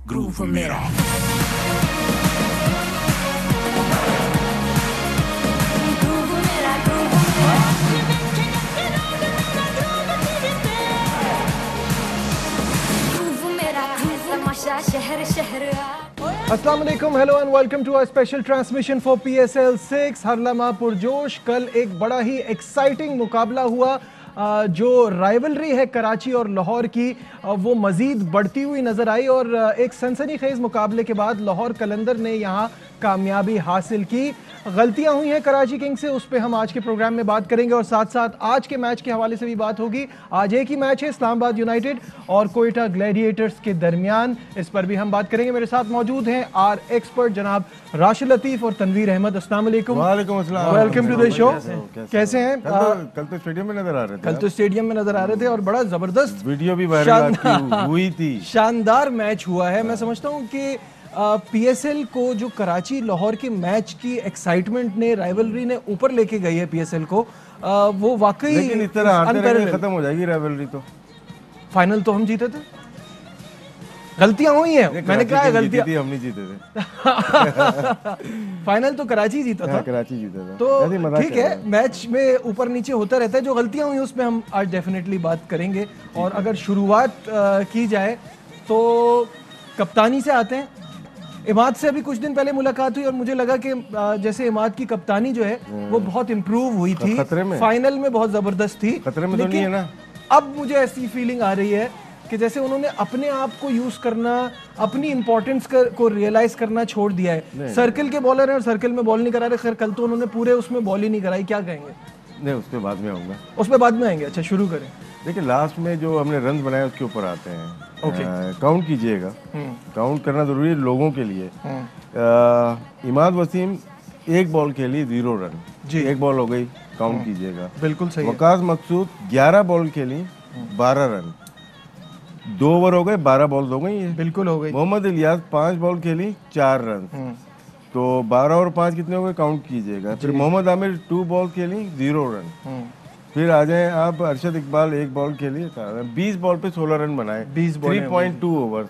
Groove मेरा। अस्सलाम वालेकुम, hello and welcome to a special transmission for PSL 6। हर लम्हा पुरजोश। कल एक बड़ा ही एक्साइटिंग मुकाबला हुआ। जो राइवलरी है कराची और लाहौर की, वो मज़ीद बढ़ती हुई नज़र आई और एक सनसनीखेज़ मुकाबले के बाद लाहौर कलंदर ने यहाँ कामयाबी हासिल की। गलतियाँ हुई हैं कराची किंग्स से, उस पर हम आज के प्रोग्राम में बात करेंगे और साथ साथ आज के मैच के हवाले से भी बात होगी। आज एक ही मैच है इस्लामाबाद यूनाइटेड और कोयटा ग्लैडिएटर्स के दरमियान, इस पर भी हम बात करेंगे। मेरे साथ मौजूद हैं आर एक्सपर्ट जनाब राशिद लतीफ़ और तनवीर अहमद। अस्सलाम वालेकुम। वालेकुम अस्सलाम। Welcome to the show. कैसे हैं? कल तो स्टेडियम में नजर आ रहे थे। कल तो स्टेडियम में नजर आ रहे थे और बड़ा जबरदस्त वीडियो भी वायरल हुई थी। शानदार मैच हुआ है। मैं समझता हूँ कि PSL को जो कराची लाहौर के मैच की एक्साइटमेंट ने, राइवलरी ने ऊपर लेके गई है PSL को, वो वाकई लेकिन इस तरह हारते रहेंगे खत्म हो जाएगी राइवलरी। तो फाइनल तो हम जीते थे, गलतियां हुई हैं, मैंने कहा है गलतियां, हम नहीं जीते थे। फाइनल तो कराची जीता था, कराची जीता था। तो ठीक है, मैच में ऊपर नीचे होता रहता है। जो गलतियां हुई उसमें हम आज डेफिनेटली बात करेंगे। और अगर शुरुआत की जाए तो कप्तानी से आते हैं। इमाद से अभी कुछ दिन पहले मुलाकात हुई और मुझे लगा कि जैसे इमाद की कप्तानी जो है वो बहुत इम्प्रूव हुई थी, फाइनल में बहुत जबरदस्त थी। खतरे में तो नहीं है ना। अब मुझे ऐसी फीलिंग आ रही है कि जैसे उन्होंने अपने आप को यूज करना, अपनी इंपॉर्टेंस को रियलाइज करना छोड़ दिया है। सर्कल के बॉलर हैं और सर्कल में बॉल नहीं करा रहे। खैर कल तो उन्होंने पूरे उसमें बॉल ही नहीं कराई, क्या कहेंगे? नहीं, उस पर बाद में आऊंगा। उस पर बाद में आएंगे। अच्छा, शुरू करें। देखिए, लास्ट में जो हमने रन बनाए उसके ऊपर आते हैं। काउंट कीजिएगा, काउंट करना जरूरी है लोगों के लिए। इमाद वसीम एक बॉल के लिए 0 रन जी, एक बॉल हो गई, काउंट कीजिएगा। बिल्कुल सही। वकास मकसूद 11 बॉल के लिए 12 रन, 2 ओवर हो गए, 12 बॉल हो गई, बिल्कुल हो गई। मोहम्मद इलियास 5 बॉल के लिए 4 रन, तो 12 और 5 कितने हो गए, काउंट कीजिएगा। फिर मोहम्मद आमिर 2 बॉल के लिए 0 रन। फिर आ जाए आप अरशद इकबाल 1 बॉल के लिए 20 बॉल पे 16 रन बनाए, 3.2 ओवर।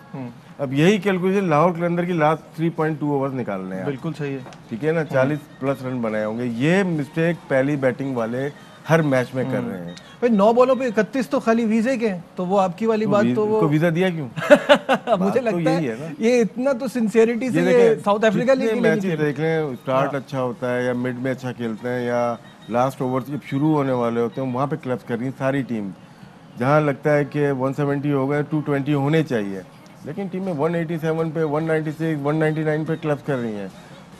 अब यही कैलकुलेशन लाहौर कलंदर की लास्ट 3.2 ओवर निकालने हैं। बिल्कुल सही है, ठीक है ना। 40 प्लस रन बनाए होंगे। ये मिस्टेक पहली बैटिंग वाले हर मैच में कर रहे हैं। भाई 9 बॉलों पे 31 तो खाली वीजे के हैं, तो वो आपकी वाली बात तो वो वीजा दिया क्यों? मुझे लगता है ये इतना तो सिंसियरिटी से ये साउथ अफ्रीका लीग मैचेस देख लें, स्टार्ट अच्छा होता है या मिड में अच्छा खेलते हैं या लास्ट ओवर जब शुरू होने वाले होते हैं वहाँ पे क्लब्स कर रही हैं सारी टीम। जहाँ लगता है कि 170 हो गए, 220 होने चाहिए, लेकिन टीमें 187 पे, 196, 199 पे क्लब्स कर रही हैं।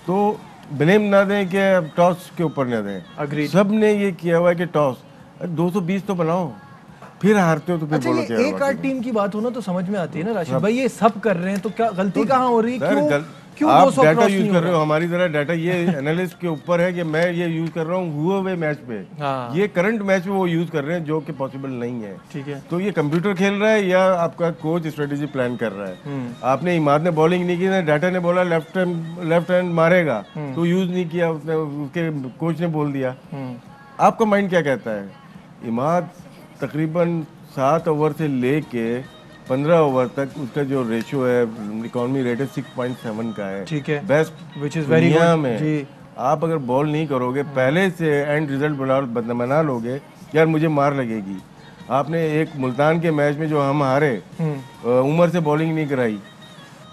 तो ब्लेम ना दें कि टॉस के ऊपर ना दें। सब ने ये किया हुआ है कि टॉस 220 तो बनाओ, फिर हारते हो तो फिर बोलो क्या। एक आध टीम की बात हो ना तो समझ में आती है ना राशिद भाई, ये सब कर रहे हैं तो क्या गलती कहाँ हो रही है? क्यों आप डाटा यूज कर रहे हो? हमारी तरह डाटा ये एनालिस्ट के ऊपर है कि मैं ये यूज कर रहा हूँ हुए हुए मैच पे। ये करंट मैच में वो यूज कर रहे हैं जो कि पॉसिबल नहीं है। ठीक है, तो ये कंप्यूटर खेल रहा है या आपका कोच स्ट्रेटेजी प्लान कर रहा है? आपने इमाद ने बॉलिंग नहीं की ना, डाटा ने बोला लेफ्ट हैंड मारेगा तो यूज नहीं किया उसने, उसके कोच ने बोल दिया। आपका माइंड क्या कहता है? इमाद तकरीबन 7 ओवर से लेके 15 ओवर तक उसका जो रेशियो है, इकोनॉमी रेट है 6.7 का है। ठीक है, best which is very good में। आप अगर बॉल नहीं करोगे, पहले से एंड रिजल्ट बना लोगे, यार मुझे मार लगेगी। आपने एक मुल्तान के मैच में जो हम हारे, उमर से बॉलिंग नहीं कराई,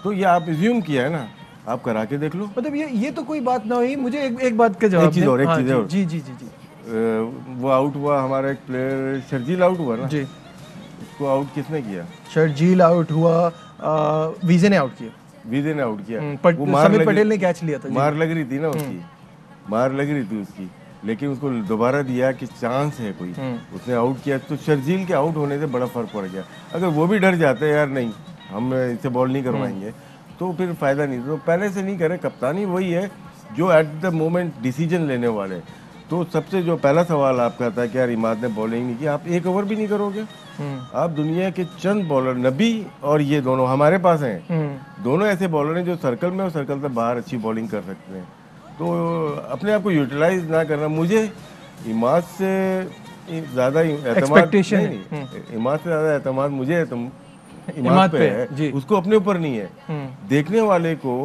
तो ये आप एज्यूम किया है ना, आप करा के देख लो। मतलब ये तो कोई बात ना हुई। मुझे एक बात का जवाब, एक चीज और जी जी जी जी, वो आउट हुआ हमारा एक प्लेयर, शर्जील आउट हुआ ना जी, उसको आउट किसने किया? शर्जील आउट हुआ, वीजे ने आउट किया। वीजे ने आउट किया। वो समीर पटेल ने कैच लिया था। मार लग रही थी ना उसकी, मार लग रही थी उसकी, लेकिन उसको दोबारा दिया कि चांस है कोई, उसने आउट किया। तो शर्जील के आउट होने से बड़ा फर्क पड़ गया। अगर वो भी डर जाते यार नहीं हम इससे बॉल नहीं करवाएंगे तो फिर फायदा नहीं। तो पहले से नहीं करे। कप्तानी वही है जो एट द मोमेंट डिसीजन लेने वाले। तो सबसे जो पहला सवाल आपका था कि यार इमाद ने बॉलिंग नहीं की, आप 1 ओवर भी नहीं करोगे? आप दुनिया के चंद बॉलर, नबी और ये दोनों हमारे पास हैं, दोनों ऐसे बॉलर हैं जो सर्कल में और सर्कल से बाहर अच्छी बॉलिंग कर सकते हैं। तो अपने आप को यूटिलाइज ना करना। मुझे इमाद से ज़्यादा एतमाद नहीं, इमाद से ज़्यादा एतमाद मुझे इमाद पे जी। है, उसको अपने ऊपर नहीं है। देखने वाले को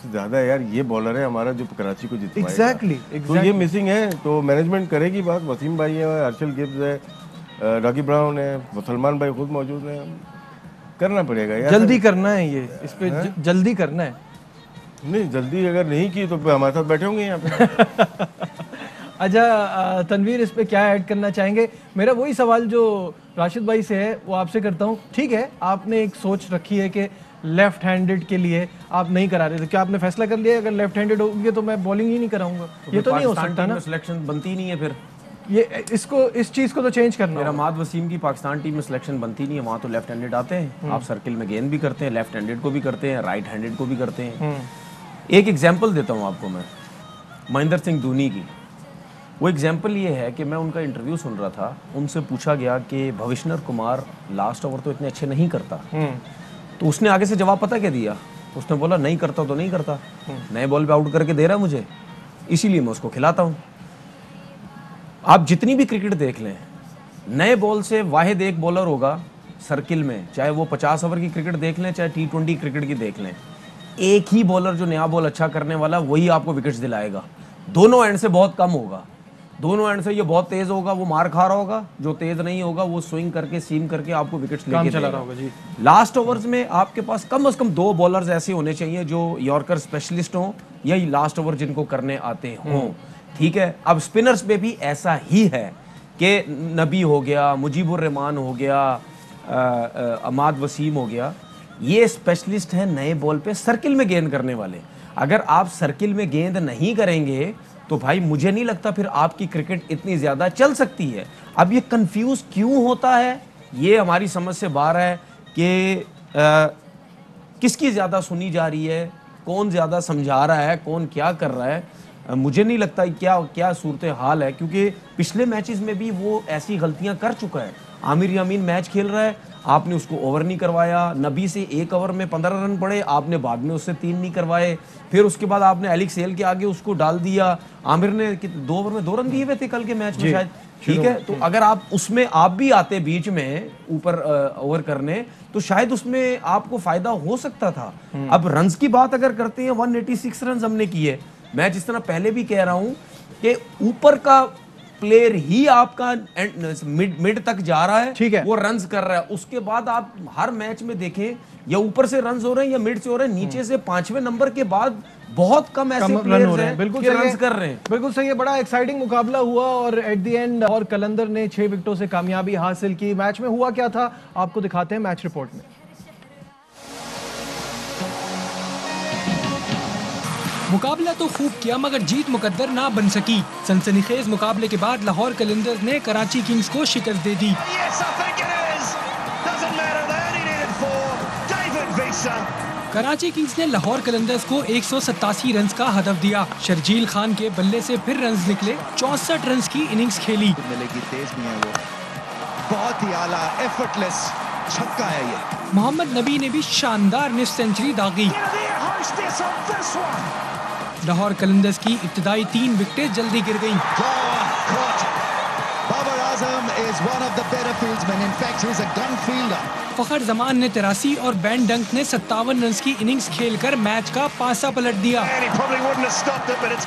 ज्यादा यार ये बॉलर है हमारा जो कराची को जितवाएगा। एग्जैक्टली तो ये मिसिंग है, तो मैनेजमेंट करेगी बात। वसीम भाई है, अर्शल गिब्स है, रॉकी ब्राउन है, सलमान भाई खुद मौजूद है। करना पड़ेगा यार, जल्दी करना है ये, इस पे जल्दी करना है। नहीं जल्दी अगर नहीं की तो हमारे साथ बैठे होंगे यहाँ पे। अच्छा तनवीर, इस पे क्या ऐड करना चाहेंगे? मेरा वही सवाल जो राशिद भाई से है वो आपसे करता हूँ। ठीक है, आपने एक सोच रखी है कि लेफ्ट हैंडेड के लिए आप नहीं करा रहे, तो क्या आपने फैसला कर लिया अगर लेफ्ट हैंडेड होगी तो मैं बॉलिंग ही नहीं कराऊंगा? ये तो नहीं हो सकता ना, सिलेक्शन बनती नहीं है फिर। ये इसको इस चीज को तो चेंज करना मेरा होगा। माद वसीम की पाकिस्तान टीम में सिलेक्शन बनती नहीं है, वहाँ तो लेफ्ट हैंडेड आते हैं। आप सर्किल में गेंद भी करते हैं, लेफ्ट हैंडेड को भी करते हैं, राइट हैंडेड को भी करते हैं। एक एग्जाम्पल देता हूँ आपको मैं, महेंद्र सिंह धोनी की। वो एग्जाम्पल ये है कि मैं उनका इंटरव्यू सुन रहा था, उनसे पूछा गया कि भविष्णर कुमार लास्ट ओवर तो इतने अच्छे नहीं करता, तो उसने आगे से जवाब पता क्या दिया? उसने बोला नहीं करता तो नहीं करता, नए बॉल पे आउट करके दे रहा है मुझे, इसीलिए मैं उसको खिलाता हूँ। आप जितनी भी क्रिकेट देख लें, नए बॉल से वाहिद एक बॉलर होगा सर्किल में, चाहे वो 50 ओवर की क्रिकेट देख लें चाहे T20 क्रिकेट की देख लें, एक ही बॉलर जो नया बॉल अच्छा करने वाला वही आपको विकेट्स दिलाएगा। दोनों एंड से बहुत कम होगा, दोनों एंड से ये बहुत तेज होगा, वो मार खा रहा होगा, जो तेज नहीं होगा वो स्विंग करके सीम करके आपको विकेट्स लेके चला रहा होगा जी। लास्ट ओवर्स में आपके पास कम से कम 2 बॉलर्स ऐसे होने चाहिए जो यॉर्कर स्पेशलिस्ट हों या लास्ट ओवर जिनको करने आते हों। ठीक है, अब स्पिनर्स पे भी ऐसा ही है कि नबी हो गया, मुजीबुर रहमान हो गया, अमाद वसीम हो गया, ये स्पेशलिस्ट हैं नए बॉल पे सर्किल में गेंद करने वाले। अगर आप सर्किल में गेंद नहीं करेंगे तो भाई मुझे नहीं लगता फिर आपकी क्रिकेट इतनी ज़्यादा चल सकती है। अब ये कंफ्यूज क्यों होता है, ये हमारी समझ से बाहर है कि किसकी ज़्यादा सुनी जा रही है, कौन ज़्यादा समझा रहा है, कौन क्या कर रहा है। मुझे नहीं लगता क्या क्या सूरत हाल है, क्योंकि पिछले मैचेस में भी वो ऐसी गलतियां कर चुका है। आमिर यामीन मैच खेल रहा है, आपने उसको ओवर नहीं करवाया, नबी से 1 ओवर में 15 रन पड़े, आपने बाद में उससे 3 नहीं करवाए, फिर उसके बाद आपने एलिक्स सेल के आगे उसको डाल दिया। आमिर ने 2 ओवर में 2 रन दिए हुए थे कल के मैच में शायद। ठीक है, तो अगर आप उसमें आप भी आते बीच में ऊपर ओवर करने तो शायद उसमें आपको फायदा हो सकता था। अब रन्स की बात अगर करते हैं, 186 रन हमने किए। मैं जिस तरह पहले भी कह रहा हूं कि ऊपर का प्लेयर ही आपका मिड तक जा रहा है, ठीक है, वो रन्स कर रहा है। उसके बाद आप हर मैच में देखें, या ऊपर से रन्स हो रहे हैं या मिड से हो रहे हैं, नीचे से 5वें नंबर के बाद बहुत कम ऐसे प्लेयर्स हैं बिल्कुल रन्स कर रहे हैं। बिल्कुल सही है, बड़ा एक्साइटिंग मुकाबला हुआ और एट द एंड और कलंदर ने 6 विकेटों से कामयाबी हासिल की। मैच में हुआ क्या था आपको दिखाते हैं मैच रिपोर्ट में। मुकाबला तो खूब किया मगर जीत मुकद्दर ना बन सकी। सनसनीखेज मुकाबले के बाद लाहौर कलिंदर्स ने कराची किंग्स को शिकस्त दे दी। कराची किंग्स ने लाहौर कलिंदर्स को 187 रन का हदफ दिया। शर्जील खान के बल्ले से फिर रन निकले, 64 रन की इनिंग्स खेली। तेज भी है वो, बहुत ही आला एफर्टलेस छक्का है ये। मोहम्मद नबी ने भी शानदार निफ्ट सेंचुरी दागी। लाहौर कलिंदर्स की इब्तिदाई 3 विकेटें जल्दी गिर गईं। फखर जमान ने 83 और बेन डंक ने 57 रन की इनिंग्स खेलकर मैच का पासा पलट दिया।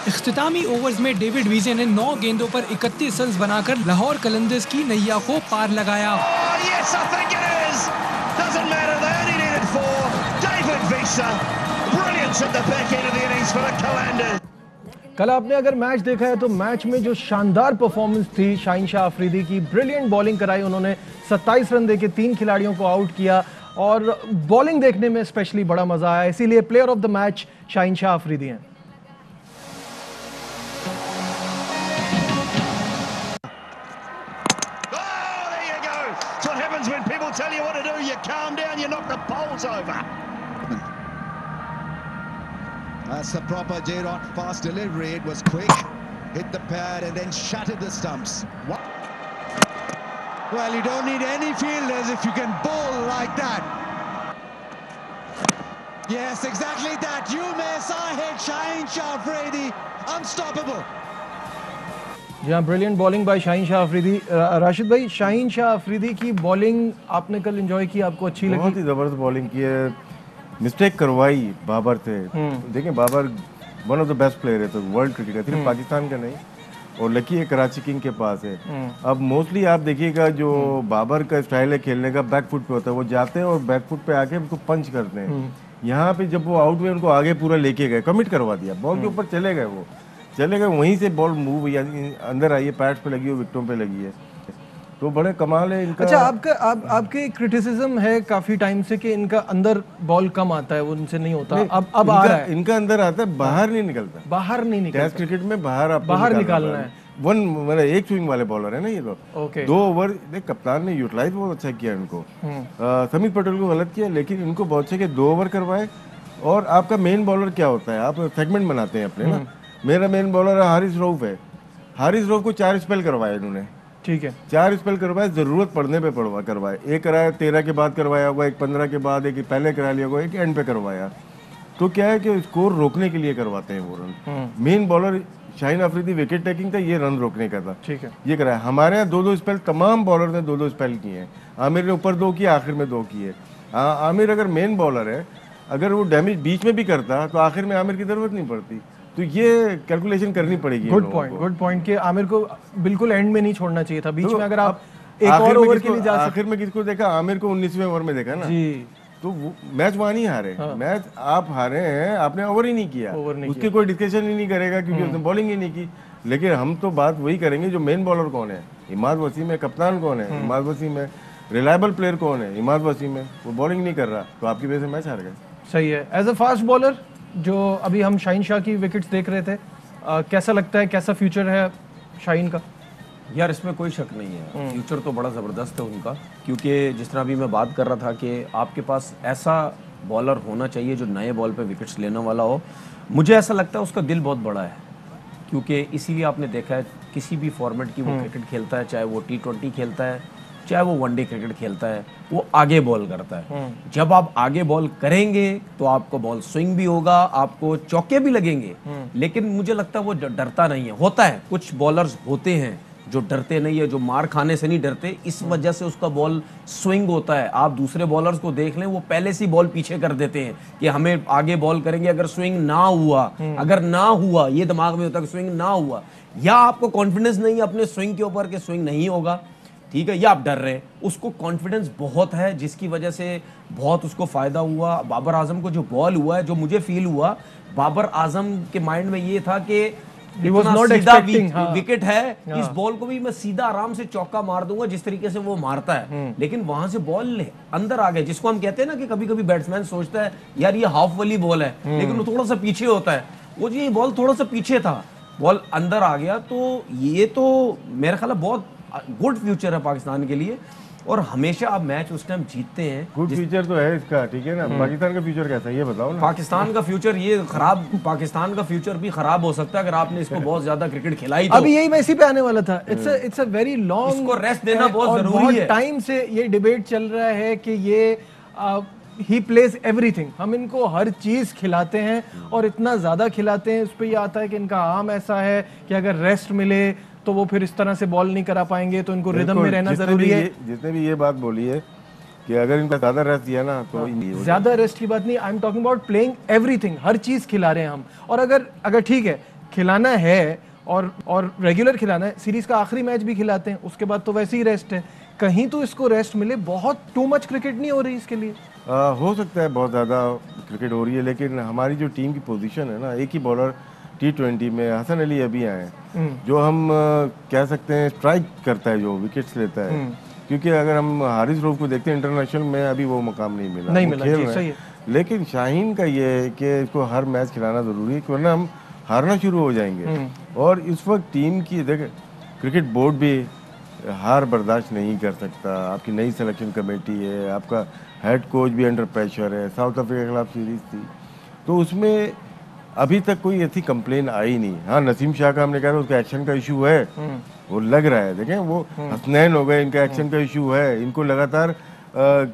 इख्तितामी ओवर्स में डेविड वीजे ने 9 गेंदों पर 31 रन बनाकर लाहौर कलिंदर्स की नैया को पार लगाया। कल आपने अगर मैच देखा है तो मैच में जो शानदार परफॉर्मेंस थी शाहीन शाह अफरीदी की, ब्रिलियंट बॉलिंग कराई उन्होंने, 27 रन देके 3 खिलाड़ियों को आउट किया और बॉलिंग देखने में स्पेशली बड़ा मजा आया, इसीलिए player of the match Shaheen Shah Afridi हैं। That's the proper J-Rod fast delivery. It was quick, hit the pad and then shattered the stumps. Well, you don't need any fielders if you can bowl like that. Yes, exactly that. You may Sahid Shaheen Shah Afridi, unstoppable. जी हाँ, brilliant bowling bye Shaheen Shah Afridi. Rashid भाई, शाहीन शाह अफरीदी की bowling आपने कल enjoy की, आपको अच्छी लगी? बहुत ही ज़बरदस्त बॉलिंग की है, मिस्टेक करवाई बाबर से। देखिए Babar one of the best player है तो वर्ल्ड क्रिकेट का, सिर्फ पाकिस्तान का नहीं, और लकी है कराची किंग के पास है। अब मोस्टली आप देखिएगा जो बाबर का स्टाइल है खेलने का, बैक फुट पे होता है, वो जाते हैं और बैक फुट पे आके उनको पंच करते हैं। यहाँ पे जब वो आउट हुए उनको आगे पूरा लेके गए, कमिट करवा दिया, बॉल के ऊपर चले गए, वो चले गए, वहीं से बॉल मूव हुई अंदर आई है, पैड्स पे लगी है, विकेटों पे लगी है, तो बड़े कमाल है इनका। अच्छा, आपके क्रिटिसिज्म है काफी टाइम से कि इनका अंदर बॉल कम आता है, वो उनसे नहीं होता, अब आ रहा है। इनका अंदर आता है, बाहर नहीं निकलता, बाहर नहीं निकलता। टेस्ट क्रिकेट में बाहर निकालना है। वन मतलब एक स्विंग वाले बॉलर है ना ये तो। ओके। 2 ओवर देख कप्तान ने यूटिलाइज बहुत अच्छा किया इनको। समीत पटेल को गलत किया, लेकिन इनको बहुत अच्छा कि 2 ओवर करवाए। और आपका मेन बॉलर क्या होता है, आप सेगमेंट बनाते हैं अपने ना। मेरा मेन बॉलर हारिस रऊफ है, हारिस रऊफ को 4 स्पेल करवाए इन्होंने, ठीक है, 4 स्पेल करवाए, जरूरत पड़ने पे करवाए। एक कराया 13 के बाद करवाया होगा, एक 15 के बाद, एक पहले करा लिया होगा, एक एंड पे करवाया। तो क्या है कि स्कोर रोकने के लिए करवाते हैं वो run. Main bowler Shaheen Afridi wicket taking था, ये रन रोकने का था, ठीक है, ये कराया। हमारे यहाँ 2-2 स्पेल, तमाम बॉलर ने 2-2 स्पेल किए हैं। आमिर ने ऊपर 2 किए, आखिर में 2 किए। आमिर अगर मेन बॉलर है, अगर वो डैमेज बीच में भी करता तो आखिर में आमिर की जरूरत नहीं पड़ती। तो ये कैलकुलेशन करनी पड़ेगी। गुड पॉइंट कि आमिर को बिल्कुल एंड में नहीं छोड़ना चाहिए था, बीच में अगर आप एक और ओवर के लिए जा सकते। आखिर में किसको देखा, आमिर को 19वें ओवर में देखा ना जी, तो मैच वहां नहीं हारे। मैच आप हारे हैं, आपने ओवर ही नहीं किया, उसकी कोई डिस्कशन ही नहीं करेगा क्योंकि उसने बॉलिंग ही नहीं की। लेकिन हम तो बात वही करेंगे जो मेन बॉलर कौन है, इमाद वसीम है, कप्तान कौन है, इमाद वसीम है, रिलायबल प्लेयर कौन है, इमाद वसीम है, वो बॉलिंग नहीं कर रहा, तो आपकी वजह से मैच हार गए। सही है। एज अ फास्ट बॉलर जो अभी हम शाहीन शाह की विकेट्स देख रहे थे, कैसा लगता है, कैसा फ्यूचर है शाहीन का? यार इसमें कोई शक नहीं है, फ्यूचर तो बड़ा ज़बरदस्त है उनका, क्योंकि जिस तरह अभी मैं बात कर रहा था कि आपके पास ऐसा बॉलर होना चाहिए जो नए बॉल पे विकेट्स लेने वाला हो। मुझे ऐसा लगता है उसका दिल बहुत बड़ा है, क्योंकि इसीलिए आपने देखा है किसी भी फॉर्मेट की वो क्रिकेट खेलता है, चाहे वो T20 खेलता है, चाहे वो वनडे क्रिकेट खेलता है, वो आगे बॉल करता है। जब आप आगे बॉल करेंगे तो आपको बॉल स्विंग भी होगा, आपको चौके भी लगेंगे, लेकिन मुझे लगता है वो डरता नहीं है। होता है कुछ बॉलर्स होते हैं जो डरते नहीं है, जो मार खाने से नहीं डरते, इस वजह से उसका बॉल स्विंग होता है। आप दूसरे बॉलर्स को देख लें, वो पहले से बॉल पीछे कर देते हैं कि हमें आगे बॉल करेंगे, अगर स्विंग ना हुआ, ये दिमाग में होता है कि स्विंग ना हुआ, या आपको कॉन्फिडेंस नहीं है अपने स्विंग के ऊपर कि स्विंग नहीं होगा, ठीक है, या आप डर रहे हैं। उसको कॉन्फिडेंस बहुत है, जिसकी वजह से बहुत उसको फायदा हुआ। बाबर आजम को जो बॉल हुआ है, जो मुझे फील हुआ, बाबर आजम के माइंड में ये था कि विकेट है, इस बॉल को भी मैं सीधा आराम से चौका मार दूंगा, जिस तरीके से वो मारता है। लेकिन वहां से बॉल अंदर आ गए, जिसको हम कहते हैं ना कि कभी कभी बैट्समैन सोचता है यार ये हाफ वाली बॉल है, लेकिन वो थोड़ा सा पीछे होता है, वो ये बॉल थोड़ा सा पीछे था, बॉल अंदर आ गया। तो ये तो मेरा ख्याल है बहुत गुड फ्यूचर है पाकिस्तान के लिए, और हमेशा आप मैच उस टाइम जीतते हैं। गुड फ्यूचर तो है इसका, ठीक है ना। पाकिस्तान का फ्यूचर कैसा है ये बताओ ना। पाकिस्तान का फ्यूचर ये खराब, पाकिस्तान का फ्यूचर भी खराब हो सकता है अगर आपने इसको बहुत ज्यादा क्रिकेट खिलाई तो। अभी यही मैं इसी पे आने वाला था। इट्स अ वेरी लॉन्ग, इसको रेस्ट देना बहुत जरूरी है। टाइम से ये डिबेट चल रहा है कि ये ही प्लेज एवरीथिंग, हम इनको हर चीज खिलाते हैं और इतना ज्यादा खिलाते हैं, उस पर यह आता है कि इनका आम ऐसा है कि अगर रेस्ट मिले तो वो फिर इस तरह से बॉल नहीं करा पाएंगे, तो इनको रिदम में रहना जरूरी है। जिसने भी ये बात बोली है कि अगर इनका ज्यादा रेस्ट दिया ना तो ज्यादा रेस्ट की बात नहीं, I am talking about playing everything, हर चीज खिला रहे हैं हम। और अगर ठीक है खिलाना है और रेगुलर खिलाना है, सीरीज का आखिरी मैच भी खिलाते हैं, उसके बाद तो वैसे ही रेस्ट है, कहीं तो इसको रेस्ट मिले। बहुत टू मच क्रिकेट नहीं हो रही इसके लिए? हो सकता है बहुत ज़्यादा क्रिकेट हो रही है, लेकिन हमारी जो टीम की पोजीशन है ना, एक ही बॉलर T20 में हसन अली अभी आए, जो हम कह सकते हैं स्ट्राइक करता है, जो विकेट्स लेता है। क्योंकि अगर हम हारिस रऊफ को देखते हैं इंटरनेशनल में, अभी वो मुकाम नहीं मिला, खेल रहे हैं। लेकिन शाहीन का ये है कि इसको हर मैच खिलाना ज़रूरी है, वरना हम हारना शुरू हो जाएंगे। और इस वक्त टीम की देखें, क्रिकेट बोर्ड भी हार बर्दाश्त नहीं कर सकता, आपकी नई सिलेक्शन कमेटी है, आपका हेड कोच भी अंडर प्रेशर है। साउथ अफ्रीका के खिलाफ सीरीज थी तो उसमें अभी तक कोई ऐसी कंप्लेन आई नहीं। हाँ, नसीम शाह का हमने कहा था उसका एक्शन का इशू है, वो लग रहा है, देखें वो हसनैन हो गए, इनका एक्शन का इशू है, इनको लगातार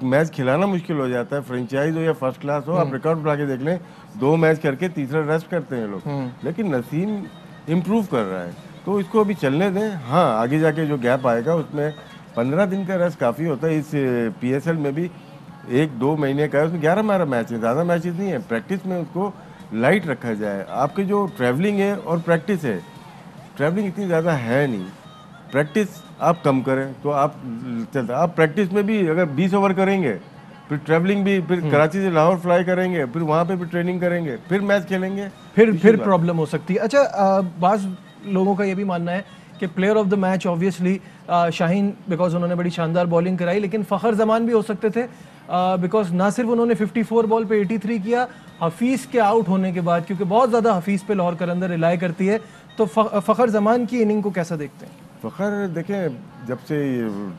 मैच खिलाना मुश्किल हो जाता है, फ्रेंचाइज हो या फर्स्ट क्लास हो। आप रिकॉर्ड बढ़ा के देख लें, 2 मैच करके तीसरा रेस्ट करते हैं लोग, लेकिन नसीम इम्प्रूव कर रहा है। तो इसको अभी चलने दें। हाँ, आगे जाके जो गैप आएगा उसमें 15 दिन का रेस्ट काफ़ी होता है। इस PSL में भी 1-2 महीने का है, उसमें 11-12 मैच है, ज़्यादा मैचेस नहीं है। प्रैक्टिस में उसको लाइट रखा जाए। आपकी जो ट्रैवलिंग है और प्रैक्टिस है, ट्रैवलिंग इतनी ज़्यादा है नहीं, प्रैक्टिस आप कम करें तो आप चलता। आप प्रैक्टिस में भी अगर 20 ओवर करेंगे, फिर ट्रैवलिंग भी, फिर कराची से लाहौर फ्लाई करेंगे, फिर वहाँ पे भी ट्रेनिंग करेंगे, फिर मैच खेलेंगे, फिर प्रॉब्लम हो सकती है। अच्छा, बाज़ लोगों का ये भी मानना है कि player of the match obviously Shaheen, because उन्होंने बड़ी शानदार बॉलिंग कराई, लेकिन फ़खर जमान भी हो सकते थे बिकॉज ना सिर्फ उन्होंने 54 बॉल पे 83 किया, हफीज़ के आउट होने के बाद, क्योंकि बहुत ज़्यादा हफीज़ पे लाहौर कलंदर रिलाई करती है, तो फ़खर जमान की इनिंग को कैसा देखते हैं? फ़खर देखें, जब से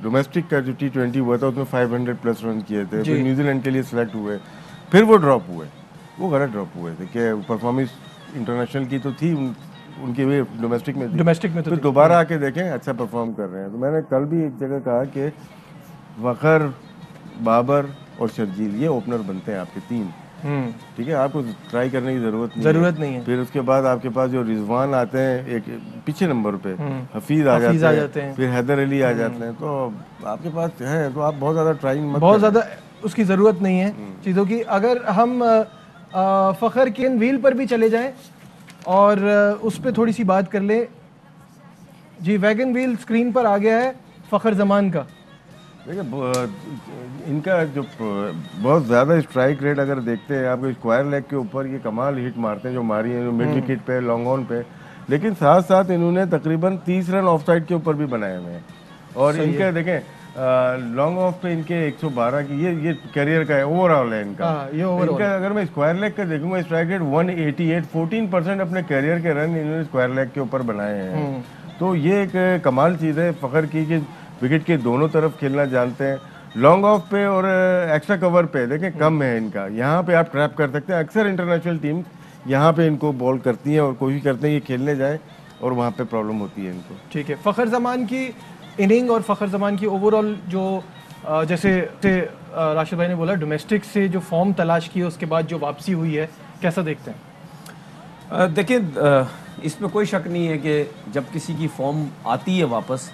डोमेस्टिक का जो T20 हुआ था उसमें 500 प्लस रन किए थे, फिर न्यूजीलैंड के लिए सिलेक्ट हुए, फिर वो ड्रॉप हुए, वो गलत ड्रॉप हुए थे कि परफॉर्मेंस इंटरनेशनल की तो थी उनकी, भी डोमेस्टिक में तो फिर दोबारा आके देखें अच्छा परफॉर्म कर रहे हैं। तो मैंने कल भी एक जगह कहा कि फ़खर, बाबर और शर्जील ये ओपनर बनते हैं आपके 3, ठीक है, आपको ट्राई करने की जरूरत नहीं है। फिर उसके बाद आपके पास जो रिजवान आते हैं एक पीछे नंबर पे, हफीज आ जाते हैं, फिर हैदर अली आ जाते हैं, तो आपके पास है, तो आप बहुत ज़्यादा ट्राइंग मत, बहुत ज़्यादा उसकी ज़रूरत नहीं है चीज़ों की। अगर हम फ़खर के व्हील पर भी चले जाएं और उस पर थोड़ी सी बात कर लें जी। वैगन व्हील स्क्रीन पर आ गया है फ़खर जमान का। देखिए, इनका जो बहुत ज़्यादा स्ट्राइक रेट अगर देखते हैं आपको, स्क्वायर लेग के ऊपर ये कमाल हिट मारते हैं जो मारी है, जो मिड विकेट पे, लॉन्ग ऑन पे, लेकिन साथ साथ इन्होंने तकरीबन 30 रन ऑफ साइड के ऊपर भी बनाए हुए हैं। और इनका देखें लॉन्ग ऑफ पे इनके 112 की ये करियर का है, ओवरऑल है इनका। इनका अगर मैं स्क्वायर लेग का देखूंगा, स्ट्राइक रेट 188, 14% अपने करियर के रन इन्होंने स्क्वायर लेग के ऊपर बनाए हैं। तो ये एक कमाल चीज़ है फ़खर की कि विकेट के दोनों तरफ खेलना जानते हैं। लॉन्ग ऑफ पे और एक्स्ट्रा कवर पे देखें कम है इनका, यहाँ पे आप ट्रैप कर सकते हैं। अक्सर इंटरनेशनल टीम यहाँ पे इनको बॉल करती हैं और कोशिश करते हैं कि खेलने जाए, और वहाँ पे प्रॉब्लम होती है इनको। ठीक है, फ़खर जमान की इनिंग और फ़खर जमान की ओवरऑल जो जैसे राशिद भाई ने बोला, डोमेस्टिक से जो फॉर्म तलाश की है उसके बाद जो वापसी हुई है, कैसा देखते हैं? देखिए, इसमें कोई शक नहीं है कि जब किसी की फॉर्म आती है वापस,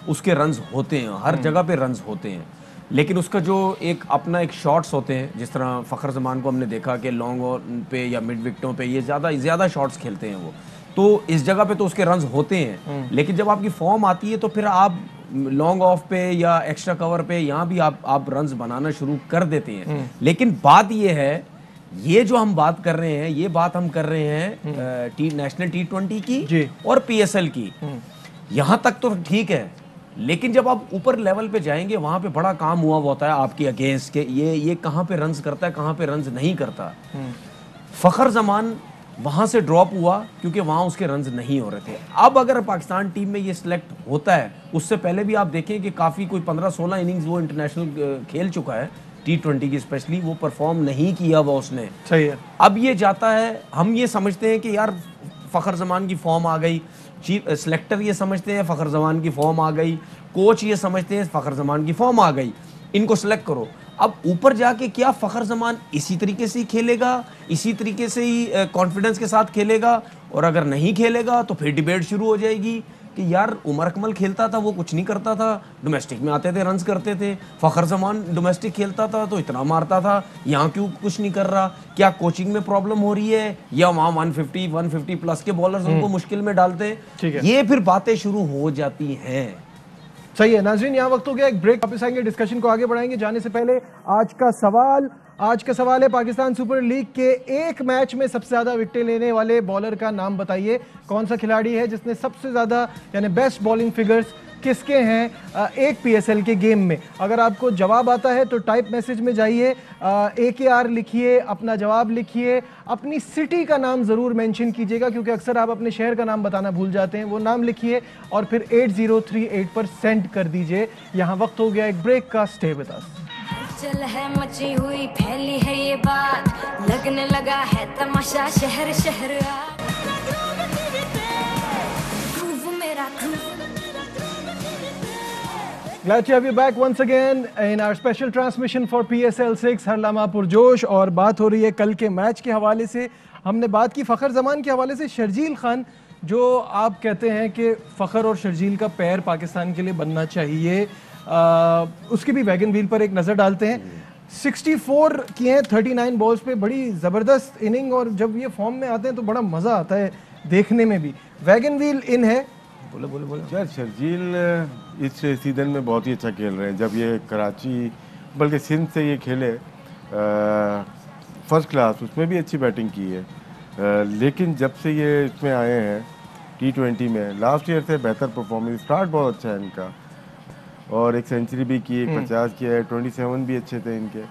उसके रन्स होते हैं, हर जगह पे रन्स होते हैं, लेकिन उसका जो एक अपना एक शॉट्स होते हैं, जिस तरह फ़खर जमान को हमने देखा कि लॉन्ग ऑन पे या मिड विकेटों पे ये ज़्यादा शॉट्स खेलते हैं वो, तो इस जगह पे तो उसके रन्स होते हैं। लेकिन जब आपकी फॉर्म आती है तो फिर आप लॉन्ग ऑफ पे या एक्स्ट्रा कवर पे यहाँ भी आप रन्स बनाना शुरू कर देते हैं। लेकिन बात ये है, ये जो हम बात कर रहे हैं, ये बात हम कर रहे हैं नेशनल T20 की और PSL की। यहाँ तक तो ठीक है, लेकिन जब आप ऊपर लेवल पे जाएंगे वहां पे बड़ा काम हुआ होता है आपके अगेंस्ट के, ये कहाँ पे रन्स करता है, कहाँ पे रन्स नहीं करता। फ़खर जमान वहां से ड्रॉप हुआ क्योंकि वहां उसके रन्स नहीं हो रहे थे। अब अगर पाकिस्तान टीम में ये सिलेक्ट होता है, उससे पहले भी आप देखें कि काफ़ी कोई 15-16 इनिंग्स वो इंटरनेशनल खेल चुका है, T20 की स्पेशली, वो परफॉर्म नहीं किया वो उसने। सही है। अब ये जाता है, हम ये समझते हैं कि यार फ़खर जमान की फॉर्म आ गई, चीफ सिलेक्टर ये समझते हैं फ़खर जमान की फॉर्म आ गई, कोच ये समझते हैं फ़खर जमान की फॉर्म आ गई, इनको सेलेक्ट करो। अब ऊपर जाके क्या फ़खर जमान इसी तरीके से ही खेलेगा, इसी तरीके से ही कॉन्फिडेंस के साथ खेलेगा, और अगर नहीं खेलेगा तो फिर डिबेट शुरू हो जाएगी कि यार उमर अकमल खेलता था वो कुछ नहीं करता था, डोमेस्टिक में आते थे रन्स करते थे, फ़खर जमान डोमेस्टिक खेलता था तो इतना मारता था, यहाँ क्यों कुछ नहीं कर रहा? क्या कोचिंग में प्रॉब्लम हो रही है, या वहाँ 150 प्लस के बॉलर्स उनको मुश्किल में डालते हैं? ये फिर बातें शुरू हो जाती हैं। सही है नाज़रीन, यहाँ वक्त हो गया एक ब्रेक, वापस आएंगे, डिस्कशन को आगे बढ़ाएंगे। जाने से पहले आज का सवाल है, पाकिस्तान सुपर लीग के एक मैच में सबसे ज्यादा विकेटें लेने वाले बॉलर का नाम बताइए। कौन सा खिलाड़ी है जिसने सबसे ज्यादा, यानी बेस्ट बॉलिंग फिगर्स किसके हैं एक PSL के गेम में? अगर आपको जवाब आता है तो टाइप मैसेज में जाइए, AKR लिखिए, अपना जवाब लिखिए, अपनी सिटी का नाम ज़रूर मेंशन कीजिएगा क्योंकि अक्सर आप अपने शहर का नाम बताना भूल जाते हैं। वो नाम लिखिए और फिर 8038 पर सेंड कर दीजिए। यहाँ वक्त हो गया एक ब्रेक का, स्टे विद अस। चल है मची हुई फैली है ये बात, लगने लगा है तमाशा शहर शहर Glad to have you back once again in our special transmission for PSL 6 हर लम्हा पुरजोश। और बात हो रही है कल के मैच के हवाले से। हमने बात की फ़खर जमान के हवाले से, शर्जील खान जो आप कहते हैं कि फ़खर और शर्जील का पैर पाकिस्तान के लिए बनना चाहिए, उसकी भी वैगन व्हील पर एक नज़र डालते हैं। 64 किए हैं 39 बॉल्स पे, बड़ी ज़बरदस्त इनिंग, और जब ये फॉर्म में आते हैं तो बड़ा मज़ा आता है देखने में भी। वैगन व्हील इन है। बोले यार, शर्जील इस सीज़न में बहुत ही अच्छा खेल रहे हैं। जब ये कराची बल्कि सिंध से ये खेले फर्स्ट क्लास, उसमें भी अच्छी बैटिंग की है। लेकिन जब से ये इसमें आए हैं T20 में, लास्ट ईयर से बेहतर परफॉर्मेंस, स्टार्ट बहुत अच्छा है इनका, और एक सेंचुरी भी की, एक 50 किया है, 27 भी अच्छे थे इनके।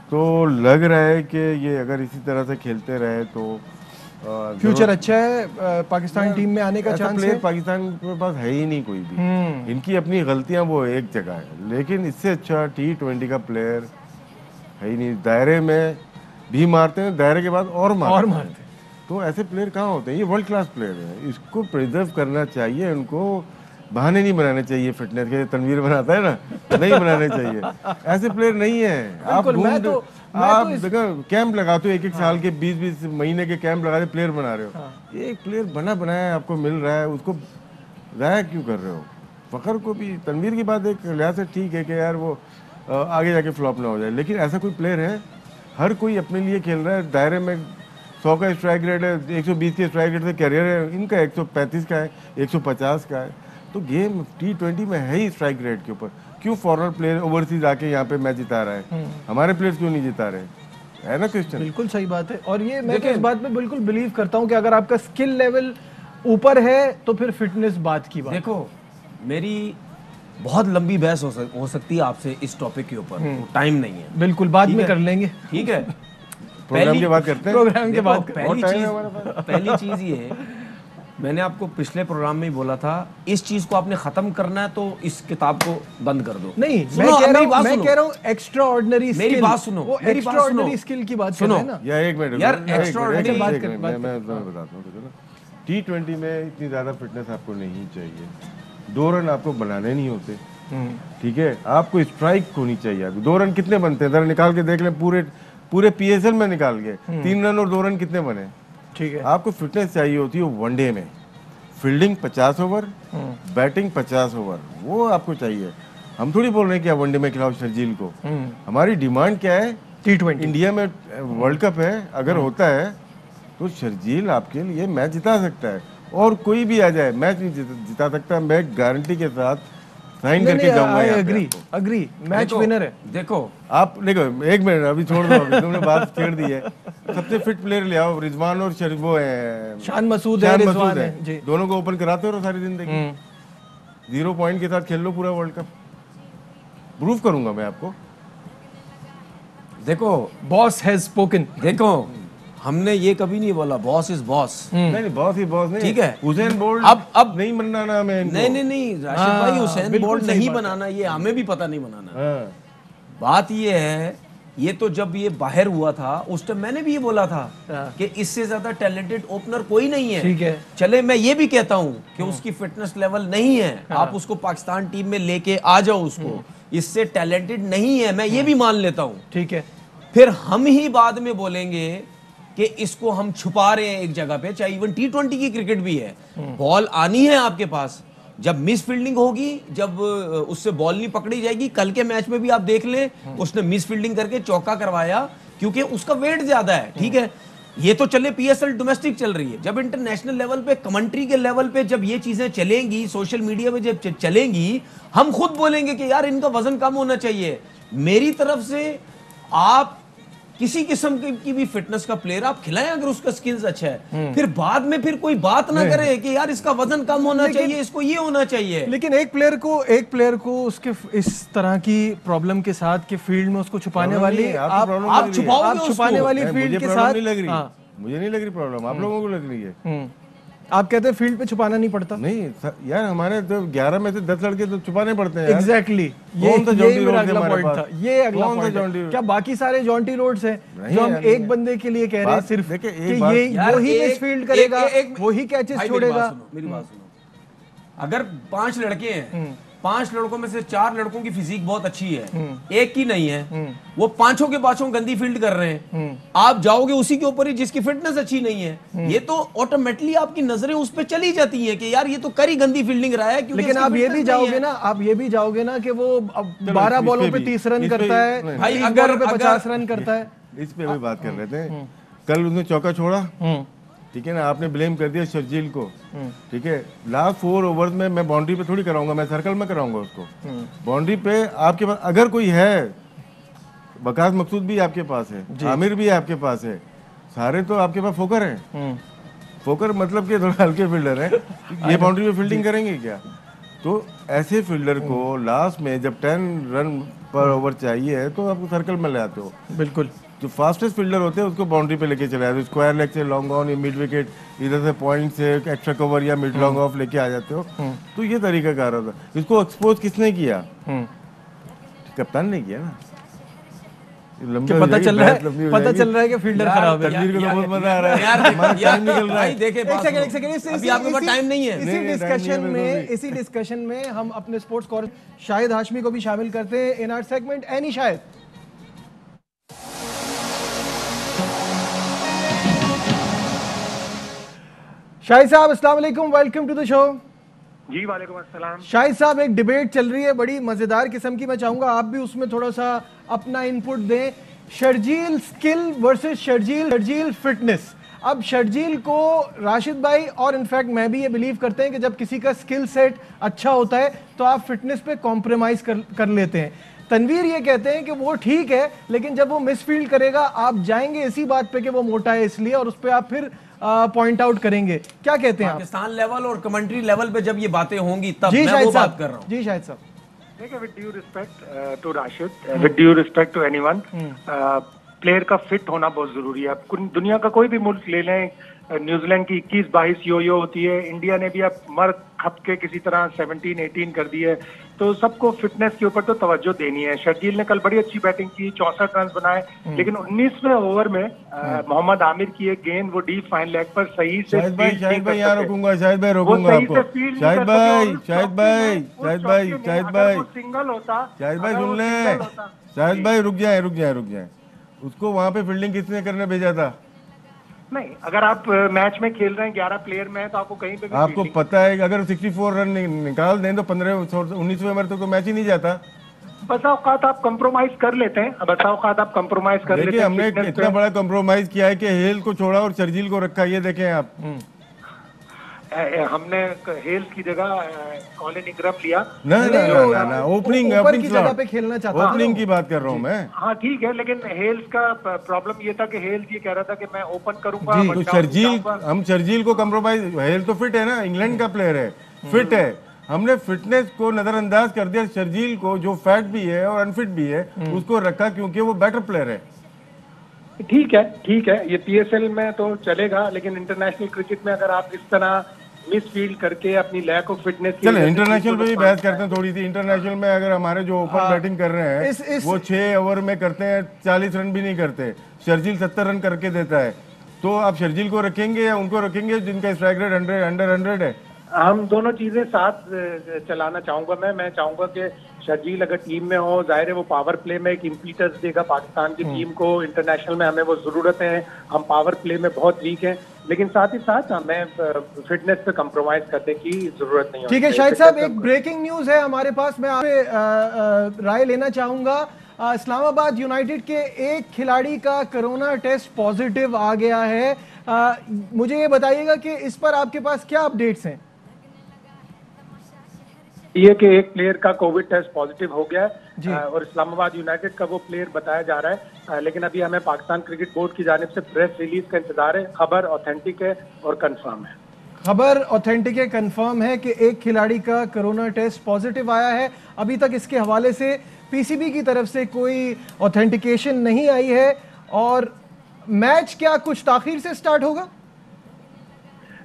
तो लग रहा है कि ये अगर इसी तरह से खेलते रहे तो फ्यूचर अच्छा है, पाकिस्तान टीम में आने का चांस प्लेयर है। पाकिस्तान के पास है ही नहीं कोई भी। इनकी अपनी गलतियां वो एक जगह है, लेकिन इससे अच्छा T20 का प्लेयर है ही नहीं। दायरे में भी मारते हैं, दायरे के बाद और मारते हैं। तो ऐसे प्लेयर कहाँ होते हैं? ये वर्ल्ड क्लास प्लेयर है, इसको प्रिजर्व करना चाहिए। उनको बहाने नहीं बनाने चाहिए फिटनेस के, तनवीर बनाता है ना, नहीं बनाने चाहिए। ऐसे प्लेयर नहीं है। आप देखो कैंप लगाते हो, एक साल के 20-20 महीने के कैंप लगाते प्लेयर बना रहे हो। एक प्लेयर बना बनाया आपको मिल रहा है, उसको ज़ाया क्यों कर रहे हो? फ़खर को भी, तनवीर की बात एक लिहाज से ठीक है कि यार वो आगे जाके फ्लॉप ना हो जाए, लेकिन ऐसा कोई प्लेयर है? हर कोई अपने लिए खेल रहा है। दायरे में 100 का स्ट्राइक रेट है, 120 के स्ट्राइक रेट से कैरियर है इनका, 135 का है, 150 का है। तो गेम T20 में है ही स्ट्राइक रेट के ऊपर। क्यों फॉरेन प्लेयर ओवरसीज आके यहाँ पे मैच जिता रहा है, हमारे प्लेयर्स क्यों नहीं जिता रहे? है ना क्वेश्चन? बिल्कुल सही बात है। और ये मैं इस बात पे बिल्कुल बिलीव करता हूँ कि अगर आपका स्किल लेवल ऊपर है तो फिर फिटनेस बात की बात। देखो, मेरी बहुत लंबी बहस हो सकती है आपसे इस टॉपिक के ऊपर, टाइम नहीं है। बिल्कुल, बाद में कर लेंगे। ठीक है, प्रोग्राम के बाद करते हैं। प्रोग्राम के बाद पहली चीज ये, मैंने आपको पिछले प्रोग्राम में ही बोला था, इस चीज को आपने खत्म करना है तो इस किताब को बंद कर दो। नहीं, मैं कह रहा हूँ एक्स्ट्रा ऑर्डिनरी, मेरी बात सुनो, वो एक्स्ट्रा ऑर्डिनरी स्किल की बात सुनो ना। या एक मिनट यार, एक्स्ट्रा ऑर्डिनरी बात कर, मैं बताता हूँ। T20 में इतनी ज्यादा फिटनेस आपको नहीं चाहिए, 2 रन आपको बनाने नहीं होते, ठीक है? आपको स्ट्राइक होनी चाहिए। 2 रन कितने बनते हैं जरा निकाल के देख लें, पूरे PSL में निकाल के 3 रन और 2 रन कितने बने? ठीक है। आपको फिटनेस चाहिए होती है वनडे में, फील्डिंग 50 ओवर, बैटिंग 50 ओवर, वो आपको चाहिए। हम थोड़ी बोल रहे हैं कि आप वनडे में खिलाओ शर्जील को। हमारी डिमांड क्या है? T20 इंडिया में वर्ल्ड कप है, अगर होता है तो शर्जील आपके लिए मैच जिता सकता है, और कोई भी आ जाए मैच नहीं जिता सकता। मैं गारंटी के साथ साइन करके जाऊंगा। अग्री, मैच विनर है। देखो एक मिनट अभी छोड़ दो, अभी तुमने बात छेड़ दी है। सबसे फिट प्लेयर ले आओ, रिजवान और वो है शान मसूद है, रिजवान है जी। दोनों को ओपन कराते हो सारी जिंदगी, 0 पॉइंट के साथ खेल लो पूरा वर्ल्ड कप, प्रूव करूंगा मैं आपको। देखो, बॉस हैज स्पोकन। देखो, हमने ये कभी नहीं बोला बॉस इज बॉस। नहीं, बॉस ही बॉस नहीं, ठीक है। हुसैन बोल्ट अब नहीं बनाना हमें। नहीं राशिद भाई, हुसैन बोल्ट नहीं बनाना, ये हमें भी पता नहीं बनाना। बात ये है, ये तो जब ये बाहर हुआ था उस टाइम मैंने भी ये बोला था कि इससे ज्यादा टैलेंटेड ओपनर कोई नहीं है। ठीक है, चले मैं ये भी कहता हूं कि उसकी फिटनेस लेवल नहीं है, आप उसको पाकिस्तान टीम में लेके आ जाओ, उसको इससे टैलेंटेड नहीं है, मैं ये भी मान लेता हूं। ठीक है, फिर हम ही बाद में बोलेंगे कि इसको हम छुपा रहे हैं एक जगह पे। चाहे इवन T20 की क्रिकेट भी है, बॉल आनी है आपके पास, जब मिस फील्डिंग होगी, जब उससे बॉल नहीं पकड़ी जाएगी। कल के मैच में भी आप देख लें, उसने मिस फील्डिंग करके चौका करवाया क्योंकि उसका वेट ज्यादा है। ठीक है, ये तो चले PSL डोमेस्टिक चल रही है, जब इंटरनेशनल लेवल पे, कमेंट्री के लेवल पे जब ये चीजें चलेंगी, सोशल मीडिया पे जब चलेंगी, हम खुद बोलेंगे कि यार इनका वजन कम होना चाहिए। मेरी तरफ से आप किसी किस्म की भी फिटनेस का प्लेयर आप खिलाएं अगर उसका स्किल्स अच्छा है, फिर बाद में फिर कोई बात ना करे कि यार इसका वजन कम होना चाहिए, इसको ये होना चाहिए। लेकिन एक प्लेयर को उसके इस तरह की प्रॉब्लम के साथ के फील्ड में उसको छुपाने वाली, आप छुपाने वाली फील्ड के साथ मुझे नहीं लग रही प्रॉब्लम, आप लोगों को लग रही है। आप कहते हैं फील्ड पे छुपाना नहीं पड़ता? नहीं यार, हमारे तो 11 में से 10 लड़के तो छुपाने पड़ते हैं। एग्जैक्टली, ये मेरा अगला पॉइंट था। ये अगला पॉइंट है। क्या बाकी सारे जॉन्टी रोड्स हैं जो हम एक बंदे के लिए कह रहे हैं सिर्फ कि ये वही मिसफील्ड करेगा, वही कैचेस छोड़ेगा? मेरी बात सुनो, अगर 5 लड़के हैं, 5 लड़कों में से 4 लड़कों की फिजिक बहुत अच्छी है, एक की नहीं है, वो पांचों के पांचों गंदी फील्ड कर रहे हैं, आप जाओगे उसी के ऊपर ही जिसकी फिटनेस अच्छी नहीं है। ये तो ऑटोमेटिकली आपकी नजरें उस पर चली जाती हैं कि यार ये तो करी गंदी फील्डिंग रहा है। लेकिन आप ये भी जाओगे ना, आप ये भी जाओगे ना कि वो 12 बॉलों पे 30 रन करता है, भाई 30 बॉलों पे 50 रन करता है। इस पे भी बात कर रहे थे, कल उसने चौका छोड़ा, ठीक है ना, आपने ब्लेम कर दिया शर्जील को, ठीक है। लास्ट 4 ओवर में मैं बाउंड्री पे थोड़ी कराऊंगा, मैं सर्कल में कराऊंगा उसको। बाउंड्री पे आपके पास अगर कोई है, वकास मकसूद भी आपके पास है, आमिर भी आपके पास है, सारे तो आपके पास फोकर हैं। फोकर मतलब कि थोड़ा हल्के फील्डर है, ये बाउंड्री पे फील्डिंग करेंगे क्या? तो ऐसे फील्डर को लास्ट में जब 10 रन पर ओवर चाहिए तो आप सर्कल में ले आते हो। बिल्कुल, जो फास्टेस्ट फील्डर होते हैं उसको बाउंड्री पे लेके चले आते हो, स्क्वायर लेग से लॉन्ग ऑन या मिड विकेट, इधर से पॉइंट से एक्स्ट्रा कवर या मिड लॉन्ग ऑफ लेके आ जाते हो। तो ये तरीका कार होता है। इसको एक्सपोज किसने किया? कप्तान ने किया ना। पता चल रहा है कि फील्डर खराब है। तकदीर को तो बहुत मजा आ रहा है, टाइम निकल रहा है। देखिए एक सेकंड, अभी आपके पास टाइम नहीं है। इसी डिस्कशन में हम अपने स्पोर्ट्स कॉर शाहिद हाशमी को भी शामिल करते हैं in our segment any Shahid. Shahid साहब अस्सलाम वालेकुम, वेलकम टू द शो। जी वालेकुम अस्सलाम। शाहिद साहब, एक डिबेट चल रही है बड़ी मजेदार किस्म की, मैं चाहूंगा आप भी उसमें थोड़ा सा अपना इनपुट दें। Sharjeel skill versus Sharjeel fitness. अब शर्जील को राशिद भाई और इनफैक्ट मैं भी ये बिलीव करते हैं कि जब किसी का स्किल सेट अच्छा होता है तो आप फिटनेस पे कॉम्प्रोमाइज कर लेते हैं। तनवीर ये कहते हैं कि वो ठीक है, लेकिन जब वो मिसफील्ड करेगा आप जाएंगे इसी बात पे कि वो मोटा है इसलिए, और उस पर आप फिर पॉइंट आउट करेंगे। क्या कहते हैं आप? पाकिस्तान लेवल और कमेंट्री लेवल पे जब ये बातें होंगी तब जी मैं वो बात कर रहा हूँ। जी शाहिद साहब, देखिए, with due respect to Rashid, with due respect to anyone, player का फिट होना बहुत जरूरी है। दुनिया का कोई भी मुल्क ले लें, न्यूजीलैंड की 21-22 यो होती है, इंडिया ने भी अब मर खप के किसी तरह 17-18 कर दी है। तो सबको फिटनेस के ऊपर तो तवज्जो देनी है। शर्जील ने कल बड़ी अच्छी बैटिंग की, 64 रन बनाए, लेकिन 19वें ओवर में मोहम्मद आमिर की एक गेंद वो डीप फाइन लेग पर सही से शाहिद भाई यहाँ रोकूंगा, शाहिद भाई रोकूंगा आपको। शाहिद भाई सिंगल होता, शाहिद भाई सुन ले, शाहिद भाई रुक जाए। उसको वहाँ पे फील्डिंग किसने करने भेजा था? नहीं, अगर आप मैच में खेल रहे हैं 11 प्लेयर में तो आपको कहीं पे भी आपको पता है कि अगर 64 रन निकाल दें तो 19वें ओवर तक तो मैच ही नहीं जाता। बसा औकात आप कंप्रोमाइज कर लेते हैं, देखिए हमने इतना बड़ा कंप्रोमाइज किया है कि हेल को छोड़ा और शर्जील को रखा। ये देखें आप, हमने हेल्स की जगह कॉलिन इंग्रम लिया। ना ओपनिंग की जगह पे खेलना चाहता, ओपनिंग की बात कर रहा हूँ मैं। हाँ ठीक है, लेकिन हेल्स का प्रॉब्लम ये था कि हेल्स ये कह रहा था कि मैं ओपन करूंगा। तो शर्जील को कंप्रोमाइज, हेल तो फिट है ना, इंग्लैंड का प्लेयर है, फिट है। हमने फिटनेस को नजरअंदाज कर दिया। शर्जील को जो फैट भी है और अनफिट भी है उसको रखा क्योंकि वो बेटर प्लेयर है। ठीक है, ये पीएसएल में तो चलेगा, लेकिन इंटरनेशनल क्रिकेट में अगर आप इस तरह मिसफील्ड करके अपनी लैक ऑफ फिटनेस, चले इंटरनेशनल पे भी बहस करते हैं थोड़ी सी। इंटरनेशनल में अगर हमारे जो ओपन बैटिंग कर रहे हैं वो 6 ओवर में करते हैं, 40 रन भी नहीं करते। शर्जील 70 रन करके देता है। तो आप शर्जील को रखेंगे या उनको रखेंगे जिनका स्ट्राइक रेट अंडर 100 है? हम दोनों चीजें साथ चलाना चाहूंगा। मैं चाहूंगा कि शर्जील अगर टीम में हो, जाहिर है वो पावर प्ले में एक इम्पीटस देगा पाकिस्तान की टीम को। इंटरनेशनल में हमें वो जरूरत है, हम पावर प्ले में बहुत वीक हैं, लेकिन साथ ही साथ हमें फिटनेस पे कंप्रोमाइज करने की जरूरत नहीं है। ठीक है शाहिद साहब, एक ब्रेकिंग न्यूज है हमारे पास, मैं आपसे राय लेना चाहूंगा। इस्लामाबाद यूनाइटेड के एक खिलाड़ी का कोरोना टेस्ट पॉजिटिव आ गया है। मुझे ये बताइएगा कि इस पर आपके पास क्या अपडेट्स हैं? ये कि एक प्लेयर का कोविड टेस्ट पॉजिटिव हो गया है और इस्लामाबाद यूनाइटेड का वो प्लेयर बताया जा रहा है, लेकिन अभी हमें पाकिस्तान क्रिकेट बोर्ड की जानिब से प्रेस रिलीज का इंतजार है। खबर ऑथेंटिक है और कंफर्म है। खबर ऑथेंटिक है, कंफर्म है कि एक खिलाड़ी का कोरोना टेस्ट पॉजिटिव आया है। अभी तक इसके हवाले से पीसीबी की तरफ से कोई ऑथेंटिकेशन नहीं आई है। और मैच क्या कुछ ताखीर से स्टार्ट होगा?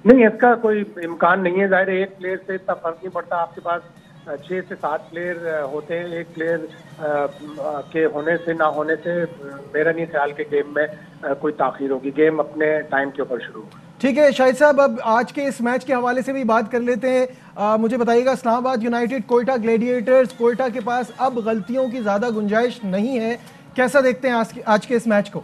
नहीं, इसका कोई इम्कान नहीं है। जाहिर है एक प्लेयर से इतना फर्क नहीं पड़ता। आपके पास 6 से 7 प्लेयर होते हैं, एक प्लेयर के होने से ना होने से मेरा नहीं ख्याल के गेम में कोई ताखीर होगी। गेम अपने टाइम के ऊपर शुरू होगा। ठीक है शाहिद साहब, अब आज के इस मैच के हवाले से भी बात कर लेते हैं। मुझे बताइएगा, इस्लामाबाद यूनाइटेड कोयटा ग्लैडिएटर्स, कोयटा के पास अब गलतियों की ज़्यादा गुंजाइश नहीं है, कैसा देखते हैं आज के इस मैच को?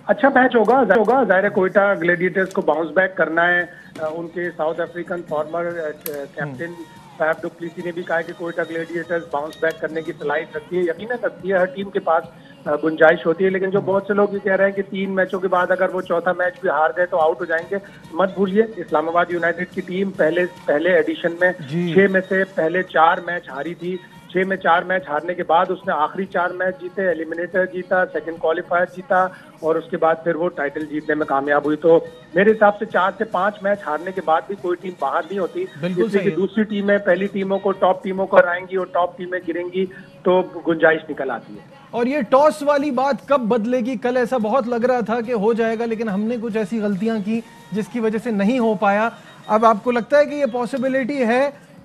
अच्छा मैच होगा। ज़ाहिर है कोयटा ग्लैडिएटर्स को बाउंस बैक करना है। उनके South African former captain Faf du Plessis ने भी कहा कि कोयटा ग्लैडिएटर्स बाउंस बैक करने की सलाहियत रखती है। यकीनन रखती है, हर टीम के पास गुंजाइश होती है, लेकिन जो बहुत से लोग ये कह रहे हैं कि 3 मैचों के बाद अगर वो चौथा मैच भी हार गए तो आउट हो जाएंगे, मत भूलिए इस्लामाबाद यूनाइटेड की टीम पहले एडिशन में 6 में से पहले 4 मैच हारी थी। 6 में 4 मैच हारने के बाद उसने आखिरी 4 मैच जीते, एलिमिनेटर जीता, सेकंड क्वालिफायर जीता और उसके बाद फिर वो टाइटल जीतने में कामयाब हुई। तो मेरे हिसाब से 4 से 5 मैच हारने के बाद भी कोई टीम बाहर नहीं होती, इसलिए कि दूसरी टीमें पहली टीमों को, टॉप टीमों को हराएंगी और टॉप टीमें गिरेंगी तो गुंजाइश निकल आती है। और ये टॉस वाली बात कब बदलेगी? कल ऐसा बहुत लग रहा था कि हो जाएगा, लेकिन हमने कुछ ऐसी गलतियां की जिसकी वजह से नहीं हो पाया। अब आपको लगता है कि ये पॉसिबिलिटी है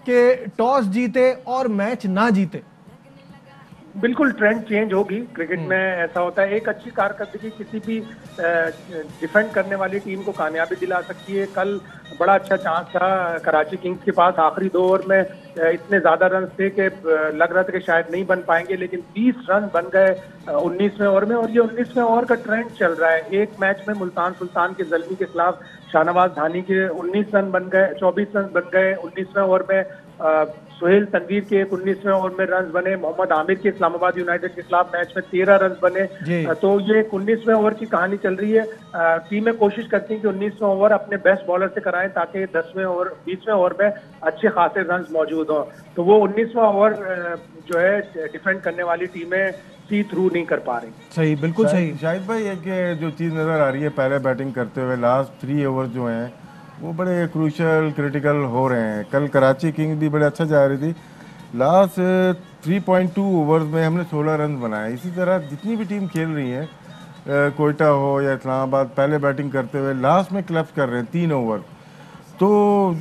कि टॉस जीते और मैच ना जीते? बिल्कुल ट्रेंड चेंज होगी। क्रिकेट में ऐसा होता है, एक अच्छी कारकर्दगी किसी भी डिफेंड करने वाली टीम को कामयाबी दिला सकती है। कल बड़ा अच्छा चांस था कराची किंग्स के पास, आखिरी 2 ओवर में इतने ज्यादा रन थे कि लग रहा था कि शायद नहीं बन पाएंगे, लेकिन 20 रन बन गए 19वें ओवर में। और ये 19वें ओवर का ट्रेंड चल रहा है। एक मैच में मुल्तान सुल्तान के ज़ल्मी के खिलाफ शाहनवाज धानी के 19 रन बन गए, 24 रन बन गए 19वें ओवर में। सुहेल तनवीर के 19वें ओवर में रन बने। मोहम्मद आमिर के इस्लामाबाद यूनाइटेड के खिलाफ मैच में 13 रन बने। तो ये 19वें ओवर की कहानी चल रही है। टीमें कोशिश करती हैं कि 19वें ओवर अपने बेस्ट बॉलर से कराएं ताकि 10वें ओवर 20वें ओवर में अच्छे खासे रन मौजूद हों। तो वो 19वां ओवर जो है डिफेंड करने वाली टीमें सी थ्रू नहीं कर पा रही। सही, बिल्कुल सही। शाहिद भाई, एक जो चीज़ नज़र आ रही है, पहले बैटिंग करते हुए लास्ट 3 ओवर जो हैं वो बड़े क्रूशल क्रिटिकल हो रहे हैं। कल कराची किंग्स भी बड़े अच्छा जा रही थी। लास्ट 3.2 ओवर्स में हमने 16 रन बनाए। इसी तरह जितनी भी टीम खेल रही हैं, कोयटा हो या इस्लामाबाद, पहले बैटिंग करते हुए लास्ट में क्लब्स कर रहे हैं 3 ओवर। तो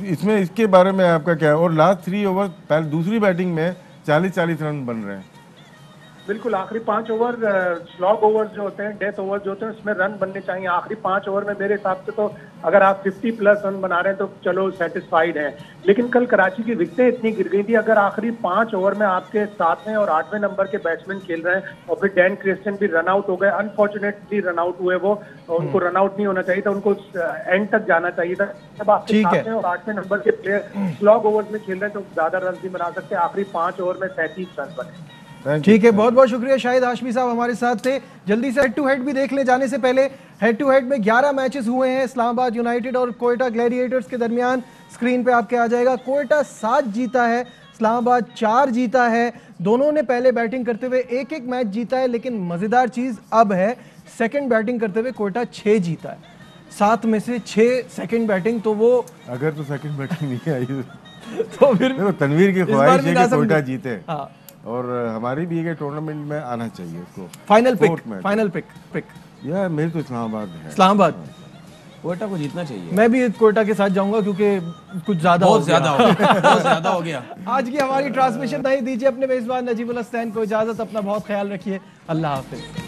इसमें इसके बारे में आपका क्या है? और लास्ट 3 ओवर पहले दूसरी बैटिंग में 40-40 रन बन रहे हैं। बिल्कुल, आखिरी 5 ओवर स्लॉग ओवर जो होते हैं, डेथ ओवर जो होते हैं, उसमें रन बनने चाहिए। आखिरी 5 ओवर में मेरे हिसाब से तो अगर आप 50+ रन बना रहे हैं तो चलो सेटिस्फाइड है। लेकिन कल कराची की विकेटें इतनी गिर गई थी, अगर आखिरी 5 ओवर में आपके 7वें और 8वें नंबर के बैट्समैन खेल रहे हैं और फिर डैन क्रिस्टियन भी रन आउट हो गए, अनफॉर्चुनेटली रन आउट हुए वो, उनको रन आउट नहीं होना चाहिए था, उनको एंड तक जाना चाहिए था। जब आपके 7वें और 8वें नंबर के प्लेयर स्लॉग ओवर्स में खेल रहे हैं तो ज्यादा रन नहीं बना सकते। आखिरी 5 ओवर में 37 रन बने। ठीक है, बहुत बहुत शुक्रिया शाहिद हाशमी साहब हमारे साथ थे। जल्दी से हेड टू हेड भी देख ले जाने से पहले। हेड टू हेड में 11 मैचेस हुए हैं इस्लामाबाद यूनाइटेड और कोयटा ग्लैडिएटर्स के दरमियान। स्क्रीन पे आपके आ जाएगा। कोयटा 7 जीता है, इस्लामाबाद 4 जीता है। दोनों ने पहले बैटिंग करते हुए 1-1 मैच जीता है, लेकिन मजेदार चीज अब है सेकंड बैटिंग करते हुए कोयटा 6 जीता है। 7 में से 6 सेकंड बैटिंग। तो वो अगर तो सेकंड बैटिंग नहीं आई तो फिर देखो, तनवीर की ख्वाहिश है कि कोयटा जीते। हाँ। और हमारी भी ये टूर्नामेंट में आना चाहिए उसको। फाइनल पिक यार मेरी तो इस्लामाबाद है। इस्लामाबाद, कोयटा को जीतना चाहिए। मैं भी कोयटा के साथ जाऊंगा क्योंकि कुछ ज्यादा बहुत ज्यादा हो गया। आज की हमारी ट्रांसमिशन नहीं दीजिए अपने मेजबान नजीबुल हसनैन को इजाजत। अपना बहुत ख्याल रखिए। अल्लाह हाफिज।